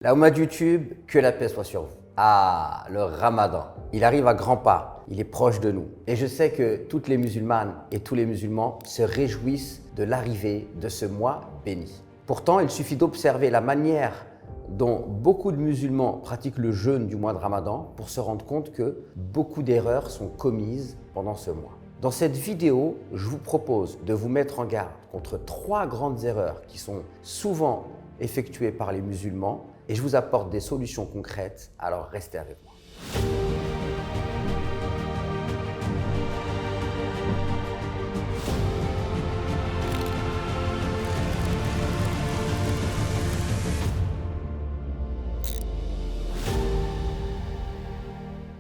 La Oumma de YouTube, que la paix soit sur vous. Ah, le Ramadan, il arrive à grands pas, il est proche de nous. Et je sais que toutes les musulmanes et tous les musulmans se réjouissent de l'arrivée de ce mois béni. Pourtant, il suffit d'observer la manière dont beaucoup de musulmans pratiquent le jeûne du mois de Ramadan pour se rendre compte que beaucoup d'erreurs sont commises pendant ce mois. Dans cette vidéo, je vous propose de vous mettre en garde contre 3 grandes erreurs qui sont souvent effectuées par les musulmans et je vous apporte des solutions concrètes, alors restez avec moi.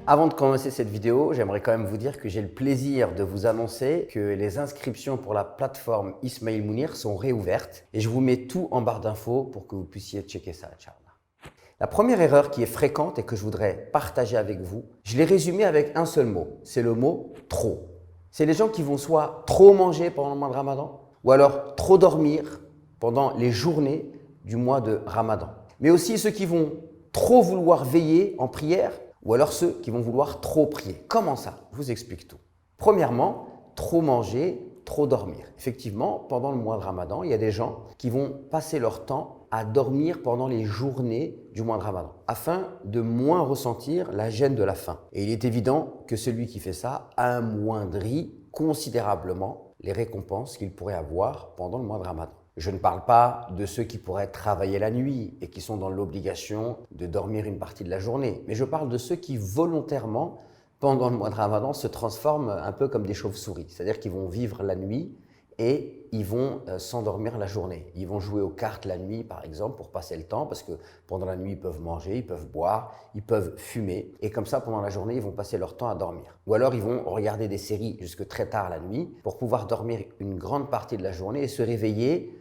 Avant de commencer cette vidéo, j'aimerais quand même vous dire que j'ai le plaisir de vous annoncer que les inscriptions pour la plateforme Ismail Mounir sont réouvertes et je vous mets tout en barre d'infos pour que vous puissiez checker ça, Inch'Allah. La première erreur qui est fréquente et que je voudrais partager avec vous, je l'ai résumée avec un seul mot, c'est le mot « trop ». C'est les gens qui vont soit trop manger pendant le mois de Ramadan ou alors trop dormir pendant les journées du mois de Ramadan. Mais aussi ceux qui vont trop vouloir veiller en prière ou alors ceux qui vont vouloir trop prier. Comment ça? Je vous explique tout. Premièrement, trop manger, trop dormir. Effectivement, pendant le mois de Ramadan, il y a des gens qui vont passer leur temps à dormir pendant les journées du mois de Ramadan, afin de moins ressentir la gêne de la faim. Et il est évident que celui qui fait ça amoindrit considérablement les récompenses qu'il pourrait avoir pendant le mois de Ramadan. Je ne parle pas de ceux qui pourraient travailler la nuit et qui sont dans l'obligation de dormir une partie de la journée, mais je parle de ceux qui volontairement, pendant le mois de Ramadan, se transforment un peu comme des chauves-souris, c'est-à-dire qu'ils vont vivre la nuit et ils vont s'endormir la journée. Ils vont jouer aux cartes la nuit, par exemple, pour passer le temps, parce que pendant la nuit, ils peuvent manger, ils peuvent boire, ils peuvent fumer. Et comme ça, pendant la journée, ils vont passer leur temps à dormir. Ou alors, ils vont regarder des séries jusque très tard la nuit pour pouvoir dormir une grande partie de la journée et se réveiller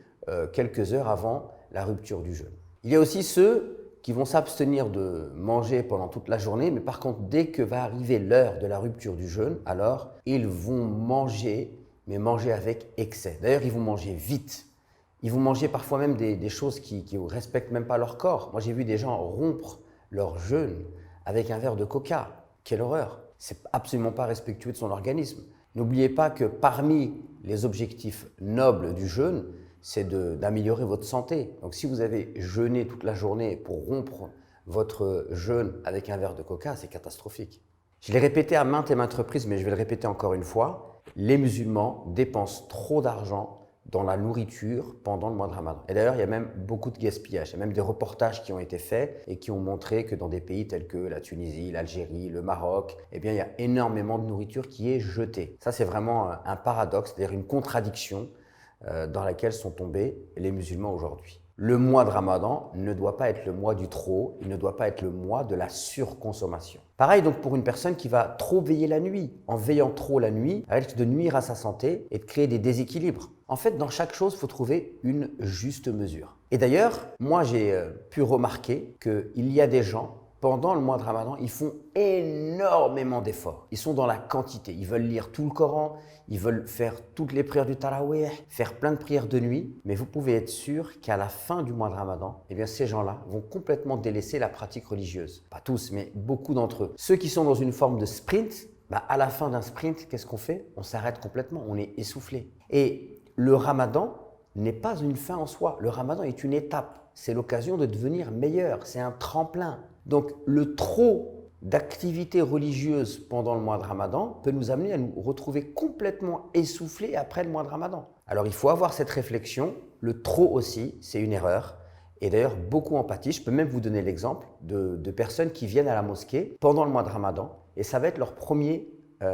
quelques heures avant la rupture du jeûne. Il y a aussi ceux qui vont s'abstenir de manger pendant toute la journée, mais par contre, dès que va arriver l'heure de la rupture du jeûne, alors ils vont manger, mais manger avec excès. D'ailleurs, ils vont manger vite. Ils vont manger parfois même des choses qui ne respectent même pas leur corps. Moi, j'ai vu des gens rompre leur jeûne avec un verre de coca. Quelle horreur! C'est absolument pas respectueux de son organisme. N'oubliez pas que parmi les objectifs nobles du jeûne, c'est d'améliorer votre santé. Donc si vous avez jeûné toute la journée pour rompre votre jeûne avec un verre de coca, c'est catastrophique. Je l'ai répété à maintes et maintes reprises, mais je vais le répéter encore une fois, les musulmans dépensent trop d'argent dans la nourriture pendant le mois de Ramadan. Et d'ailleurs, il y a même beaucoup de gaspillage. Il y a même des reportages qui ont été faits et qui ont montré que dans des pays tels que la Tunisie, l'Algérie, le Maroc, eh bien, il y a énormément de nourriture qui est jetée. Ça, c'est vraiment un paradoxe, c'est-à-dire une contradiction dans laquelle sont tombés les musulmans aujourd'hui. Le mois de Ramadan ne doit pas être le mois du trop, il ne doit pas être le mois de la surconsommation. Pareil donc pour une personne qui va trop veiller la nuit. En veillant trop la nuit, elle risque de nuire à sa santé et de créer des déséquilibres. En fait, dans chaque chose, il faut trouver une juste mesure. Et d'ailleurs, moi j'ai pu remarquer qu'il y a des gens pendant le mois de Ramadan, ils font énormément d'efforts. Ils sont dans la quantité. Ils veulent lire tout le Coran, ils veulent faire toutes les prières du Tarawih, faire plein de prières de nuit. Mais vous pouvez être sûr qu'à la fin du mois de Ramadan, eh bien, ces gens-là vont complètement délaisser la pratique religieuse. Pas tous, mais beaucoup d'entre eux. Ceux qui sont dans une forme de sprint, à la fin d'un sprint, qu'est-ce qu'on fait? On s'arrête complètement, on est essoufflé. Et le Ramadan n'est pas une fin en soi. Le Ramadan est une étape. C'est l'occasion de devenir meilleur. C'est un tremplin. Donc, le trop d'activités religieuses pendant le mois de Ramadan peut nous amener à nous retrouver complètement essoufflés après le mois de Ramadan. Alors, il faut avoir cette réflexion. Le trop aussi, c'est une erreur. Et d'ailleurs, beaucoup en pâtissent. Je peux même vous donner l'exemple de personnes qui viennent à la mosquée pendant le mois de Ramadan et ça va être leur premier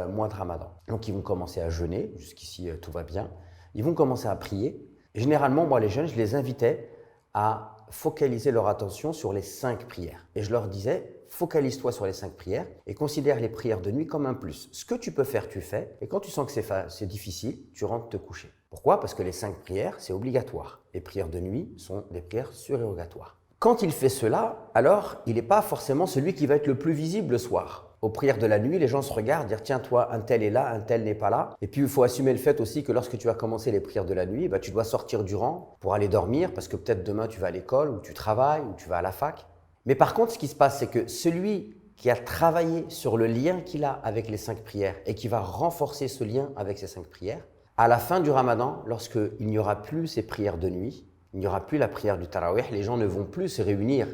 mois de Ramadan. Donc, ils vont commencer à jeûner. Jusqu'ici, tout va bien. Ils vont commencer à prier. Et généralement, moi, les jeunes, je les invitais à focaliser leur attention sur les 5 prières. Et je leur disais, focalise-toi sur les 5 prières et considère les prières de nuit comme un plus. Ce que tu peux faire, tu fais. Et quand tu sens que c'est difficile, tu rentres te coucher. Pourquoi? Parce que les 5 prières, c'est obligatoire. Les prières de nuit sont des prières surérogatoires. Quand il fait cela, alors il n'est pas forcément celui qui va être le plus visible le soir. Aux prières de la nuit, les gens se regardent, dire tiens toi, un tel est là, un tel n'est pas là. Et puis il faut assumer le fait aussi que lorsque tu vas commencer les prières de la nuit, tu dois sortir du rang pour aller dormir parce que peut-être demain tu vas à l'école ou tu travailles ou tu vas à la fac. Mais par contre, ce qui se passe, c'est que celui qui a travaillé sur le lien qu'il a avec les 5 prières et qui va renforcer ce lien avec ces 5 prières, à la fin du Ramadan, lorsqu'il n'y aura plus ces prières de nuit, il n'y aura plus la prière du Tarawih, les gens ne vont plus se réunir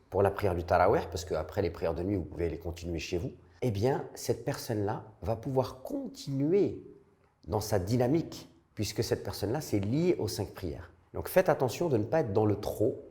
pour la prière du Tarawih, parce qu'après les prières de nuit, vous pouvez les continuer chez vous, eh bien, cette personne-là va pouvoir continuer dans sa dynamique, puisque cette personne-là, c'est lié aux 5 prières. Donc faites attention de ne pas être dans le trop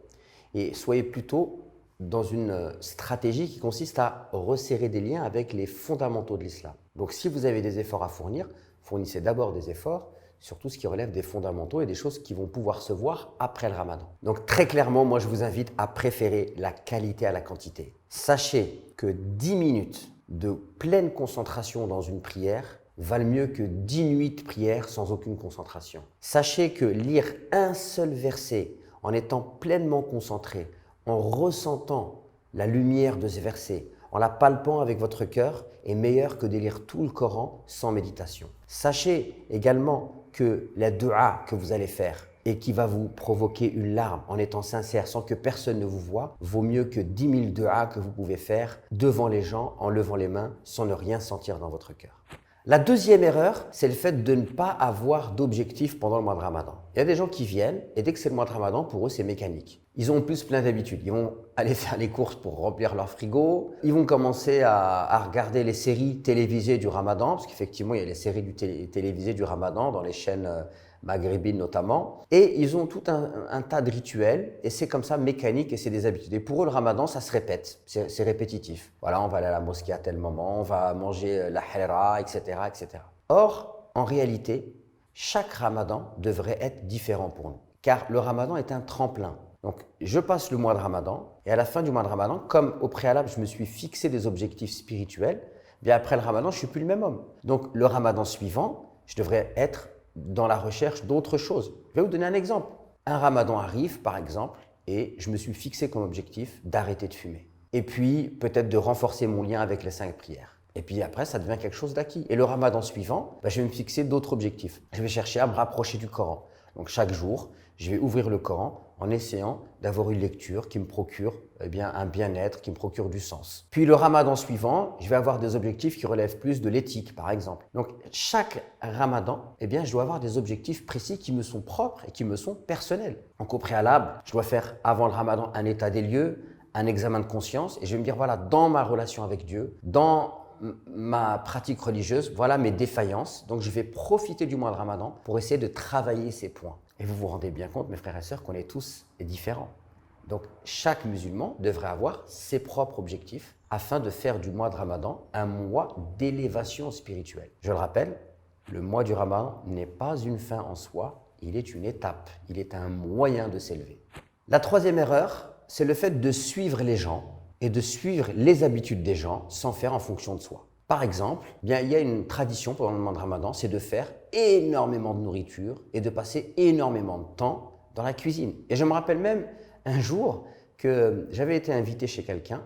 et soyez plutôt dans une stratégie qui consiste à resserrer des liens avec les fondamentaux de l'islam. Donc si vous avez des efforts à fournir, fournissez d'abord des efforts sur tout ce qui relève des fondamentaux et des choses qui vont pouvoir se voir après le Ramadan. Donc très clairement, moi je vous invite à préférer la qualité à la quantité. Sachez que 10 minutes de pleine concentration dans une prière valent mieux que 10 nuits de prière sans aucune concentration. Sachez que lire un seul verset en étant pleinement concentré, en ressentant la lumière de ce verset, en la palpant avec votre cœur, est meilleur que de lire tout le Coran sans méditation. Sachez également que la dua que vous allez faire et qui va vous provoquer une larme en étant sincère sans que personne ne vous voie, vaut mieux que 10 000 duas que vous pouvez faire devant les gens en levant les mains sans ne rien sentir dans votre cœur. La deuxième erreur, c'est le fait de ne pas avoir d'objectif pendant le mois de Ramadan. Il y a des gens qui viennent et dès que c'est le mois de Ramadan, pour eux, c'est mécanique. Ils ont en plus plein d'habitudes. Ils vont aller faire les courses pour remplir leur frigo. Ils vont commencer à regarder les séries télévisées du Ramadan, parce qu'effectivement, il y a les séries télévisées du Ramadan dans les chaînes maghrébines notamment. Et ils ont tout un tas de rituels et c'est comme ça mécanique et c'est des habitudes. Et pour eux, le Ramadan, ça se répète, c'est répétitif. Voilà, on va aller à la mosquée à tel moment, on va manger la hera, etc., etc. Or, en réalité, chaque Ramadan devrait être différent pour nous. Car le Ramadan est un tremplin. Donc, je passe le mois de Ramadan et à la fin du mois de Ramadan, comme au préalable, je me suis fixé des objectifs spirituels, bien après le Ramadan, je ne suis plus le même homme. Donc, le Ramadan suivant, je devrais être dans la recherche d'autres choses. Je vais vous donner un exemple. Un Ramadan arrive, par exemple, et je me suis fixé comme objectif d'arrêter de fumer. Et puis, peut-être de renforcer mon lien avec les 5 prières. Et puis après, ça devient quelque chose d'acquis. Et le Ramadan suivant, je vais me fixer d'autres objectifs. Je vais chercher à me rapprocher du Coran. Donc chaque jour, je vais ouvrir le Coran en essayant d'avoir une lecture qui me procure un bien-être, qui me procure du sens. Puis le Ramadan suivant, je vais avoir des objectifs qui relèvent plus de l'éthique, par exemple. Donc chaque Ramadan, je dois avoir des objectifs précis qui me sont propres et qui me sont personnels. Donc au préalable, je dois faire avant le Ramadan un état des lieux, un examen de conscience et je vais me dire voilà, dans ma relation avec Dieu, dans ma pratique religieuse, voilà mes défaillances. Donc je vais profiter du mois de Ramadan pour essayer de travailler ces points. Et vous vous rendez bien compte, mes frères et sœurs, qu'on est tous différents. Donc chaque musulman devrait avoir ses propres objectifs afin de faire du mois de Ramadan un mois d'élévation spirituelle. Je le rappelle, le mois du Ramadan n'est pas une fin en soi, il est une étape, il est un moyen de s'élever. La troisième erreur, c'est le fait de suivre les gens et de suivre les habitudes des gens sans faire en fonction de soi. Par exemple, il y a une tradition pendant le mois de Ramadan, c'est de faire énormément de nourriture et de passer énormément de temps dans la cuisine. Et je me rappelle même un jour que j'avais été invité chez quelqu'un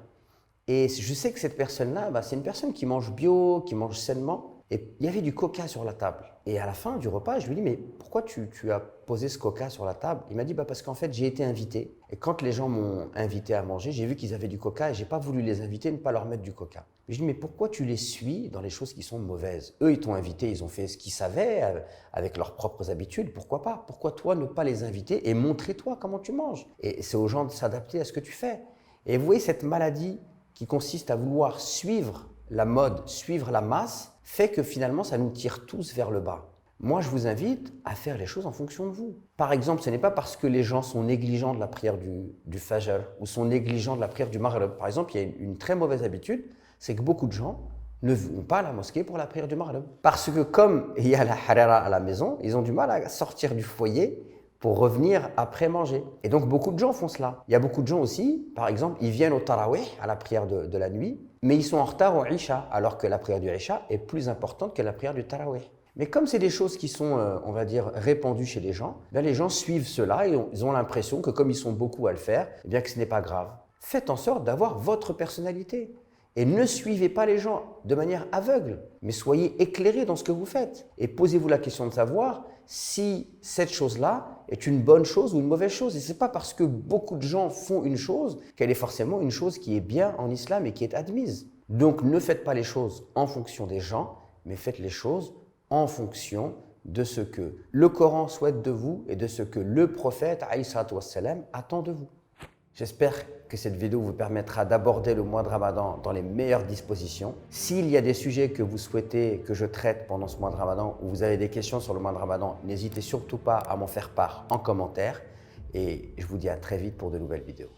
et je sais que cette personne-là, c'est une personne qui mange bio, qui mange sainement. Et il y avait du coca sur la table. Et à la fin du repas, je lui dis « Mais pourquoi tu as posé ce coca sur la table ?» Il m'a dit « Parce qu'en fait, j'ai été invité. Et quand les gens m'ont invité à manger, j'ai vu qu'ils avaient du coca et je n'ai pas voulu les inviter, ne pas leur mettre du coca. » Je lui dis « Mais pourquoi tu les suis dans les choses qui sont mauvaises ? Eux, ils t'ont invité, ils ont fait ce qu'ils savaient avec leurs propres habitudes. Pourquoi pas ? Pourquoi toi ne pas les inviter et montrer toi comment tu manges ? Et c'est aux gens de s'adapter à ce que tu fais. » Et vous voyez cette maladie qui consiste à vouloir suivre la mode, suivre la masse, fait que finalement, ça nous tire tous vers le bas. Moi, je vous invite à faire les choses en fonction de vous. Par exemple, ce n'est pas parce que les gens sont négligents de la prière du Fajr ou sont négligents de la prière du Maghrib. Par exemple, il y a une très mauvaise habitude, c'est que beaucoup de gens ne vont pas à la mosquée pour la prière du Maghrib. Parce que comme il y a la harira à la maison, ils ont du mal à sortir du foyer pour revenir après manger. Et donc, beaucoup de gens font cela. Il y a beaucoup de gens aussi, par exemple, ils viennent au Tarawih, à la prière de la nuit, mais ils sont en retard au Isha, alors que la prière du Isha est plus importante que la prière du Tarawih. Mais comme c'est des choses qui sont, on va dire, répandues chez les gens, les gens suivent cela et ils ont l'impression que comme ils sont beaucoup à le faire, que ce n'est pas grave. Faites en sorte d'avoir votre personnalité. Et ne suivez pas les gens de manière aveugle, mais soyez éclairés dans ce que vous faites. Et posez-vous la question de savoir si cette chose-là est une bonne chose ou une mauvaise chose. Et ce n'est pas parce que beaucoup de gens font une chose qu'elle est forcément une chose qui est bien en islam et qui est admise. Donc ne faites pas les choses en fonction des gens, mais faites les choses en fonction de ce que le Coran souhaite de vous et de ce que le prophète alayhi salatu wassalam attend de vous. J'espère que cette vidéo vous permettra d'aborder le mois de Ramadan dans les meilleures dispositions. S'il y a des sujets que vous souhaitez que je traite pendant ce mois de Ramadan ou vous avez des questions sur le mois de Ramadan, n'hésitez surtout pas à m'en faire part en commentaire et je vous dis à très vite pour de nouvelles vidéos.